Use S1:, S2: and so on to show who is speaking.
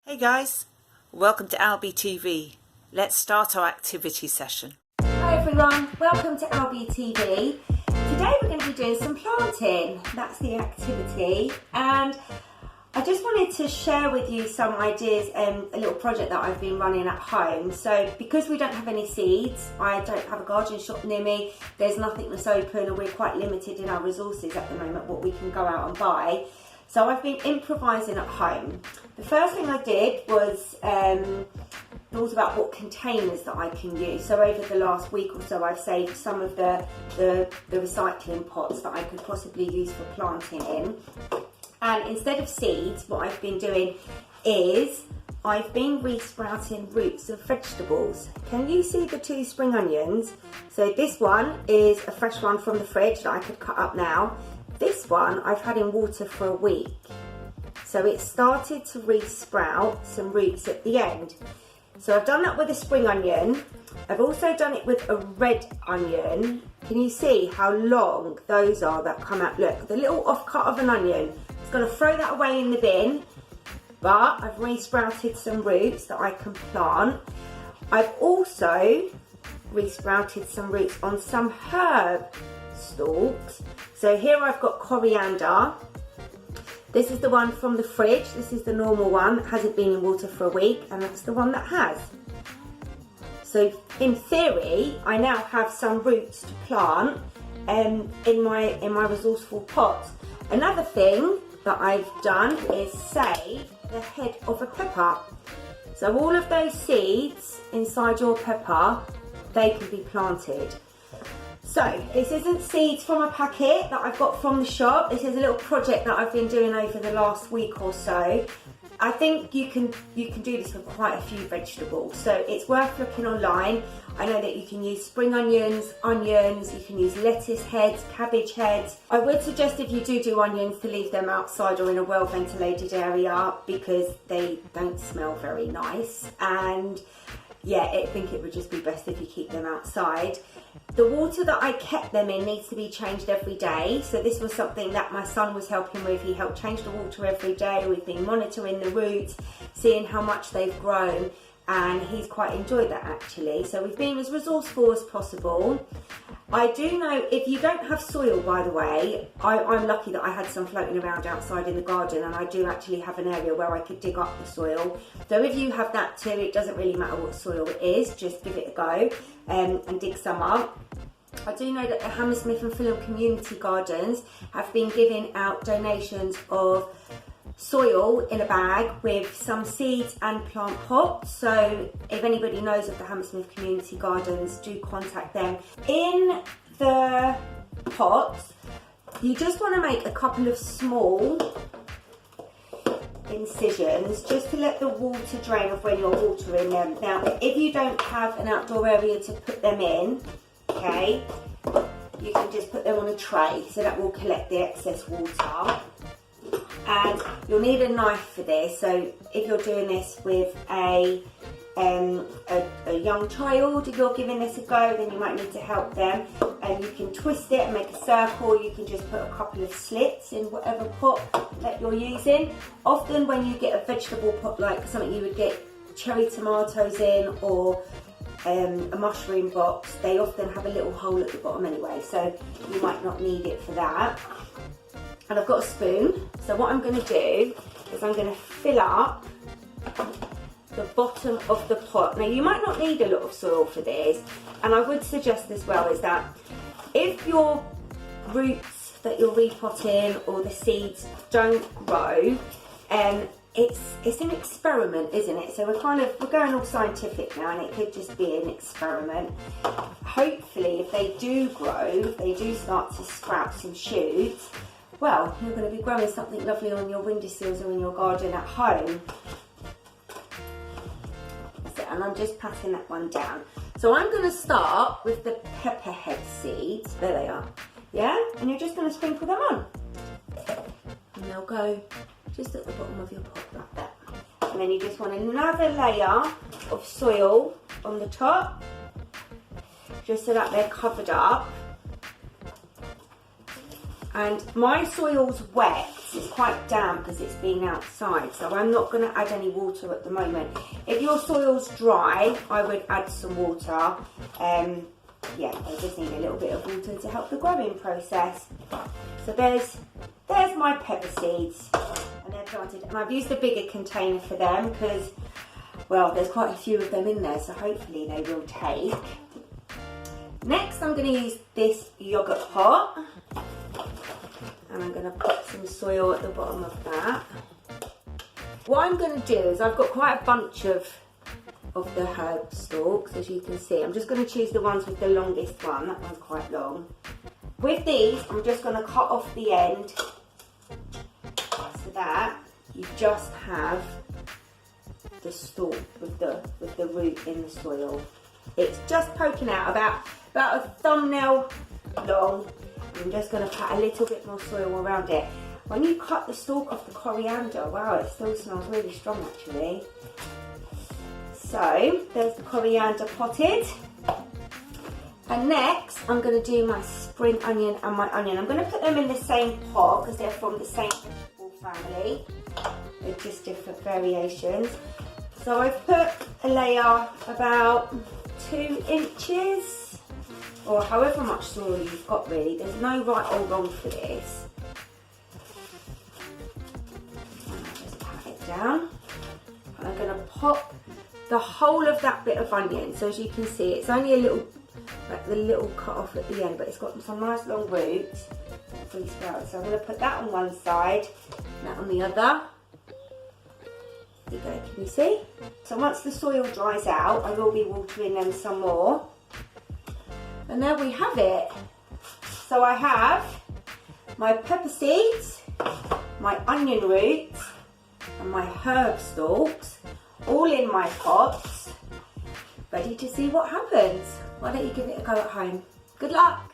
S1: Hey guys, welcome to AlbyTV. Let's start our activity session.
S2: Hi everyone, welcome to AlbyTV. Today we're going to be doing some planting. That's the activity, and I just wanted to share with you some ideas and a little project that I've been running at home. So because we don't have any seeds, I don't have a garden shop near me, there's nothing that's open, and we're quite limited in our resources at the moment, what we can go out and buy. So I've been improvising at home. The first thing I did was thought about what containers that I can use. So over the last week or so, I've saved some of the recycling pots that I could possibly use for planting in. And instead of seeds, what I've been doing is I've been re-sprouting roots of vegetables. Can you see the two spring onions? So this one is a fresh one from the fridge that I could cut up now. This one I've had in water for a week. So it started to re-sprout some roots at the end. So I've done that with a spring onion. I've also done it with a red onion. Can you see how long those are that come out? Look, the little offcut of an onion. I'm going to throw that away in the bin, but I've re-sprouted some roots that I can plant. I've also re-sprouted some roots on some herb stalks. So here I've got coriander. This is the one from the fridge. This is the normal one that hasn't been in water for a week, and that's the one that has. So in theory, I now have some roots to plant in my resourceful pot. Another thing that I've done is save the head of a pepper. So all of those seeds inside your pepper, they can be planted. So this isn't seeds from a packet that I've got from the shop. This is a little project that I've been doing over the last week or so. I think you can do this with quite a few vegetables, so it's worth looking online. I know that you can use spring onions, you can use lettuce heads, cabbage heads. I would suggest if you do onions to leave them outside or in a well ventilated area, because they don't smell very nice, and yeah, I think it would just be best if you keep them outside. The water that I kept them in needs to be changed every day. So this was something that my son was helping with. He helped change the water every day. We've been monitoring the roots, seeing how much they've grown, and he's quite enjoyed that actually. So we've been as resourceful as possible. I do know if you don't have soil, by the way, I'm lucky that I had some floating around outside in the garden, and I do actually have an area where I could dig up the soil. So if you have that too, it doesn't really matter what soil it is, just give it a go and dig some up. I do know that the Hammersmith and Fulham community gardens have been giving out donations of soil in a bag with some seeds and plant pots. So if anybody knows of the Hammersmith community gardens, do contact them. In the pots, you just want to make a couple of small incisions just to let the water drain off when you're watering them. Now if you don't have an outdoor area to put them in, okay, you can just put them on a tray, so that will collect the excess water. And you'll need a knife for this, so if you're doing this with a young child, if you're giving this a go, then you might need to help them. And you can twist it and make a circle. You can just put a couple of slits in whatever pot that you're using. Often when you get a vegetable pot, like something you would get cherry tomatoes in, or a mushroom box, they often have a little hole at the bottom anyway, so you might not need it for that. And I've got a spoon, so what I'm going to do is I'm going to fill up the bottom of the pot. Now you might not need a lot of soil for this, and I would suggest as well is that if your roots that you're repotting or the seeds don't grow, it's an experiment, isn't it? So we're going all scientific now, and it could just be an experiment. Hopefully if they do grow, if they do start to sprout some shoots, well, you're going to be growing something lovely on your windowsills or in your garden at home. So, and I'm just patting that one down. So I'm going to start with the pepper head seeds. There they are. Yeah? And you're just going to sprinkle them on. And they'll go just at the bottom of your pot like that. And then you just want another layer of soil on the top, just so that they're covered up. And my soil's wet, It's quite damp because it's been outside, so I'm not going to add any water at the moment. If your soil's dry, I would add some water. Yeah, I just need a little bit of water to help the growing process. So there's my pepper seeds, and they're planted. And I've used a bigger container for them because, well, there's quite a few of them in there, so hopefully they will take. Next, I'm going to use this yogurt pot, and I'm going to put some soil at the bottom of that. What I'm going to do is, I've got quite a bunch of the herb stalks, as you can see. I'm just going to choose the ones with the longest one. That one's quite long. With these, I'm just going to cut off the end so that you just have the stalk with the root in the soil. It's just poking out about a thumbnail long. I'm just going to put a little bit more soil around it. When you cut the stalk off the coriander, wow, it still smells really strong actually. So there's the coriander potted. And next, I'm going to do my spring onion and my onion. I'm going to put them in the same pot because they're from the same vegetable family. They're just different variations. So I've put a layer about 2 inches, or however much soil you've got really. There's no right or wrong for this. And I'll just pat it down. And I'm going to pop the whole of that bit of onion. So as you can see, it's only a little, like the little cut off at the end, but it's got some nice long roots. Fully sprouted. So I'm going to put that on one side, and that on the other. There you go, can you see? So once the soil dries out, I will be watering them some more. And there we have it. So I have my pepper seeds, my onion roots, and my herb stalks, all in my pots, ready to see what happens. Why don't you give it a go at home? Good luck!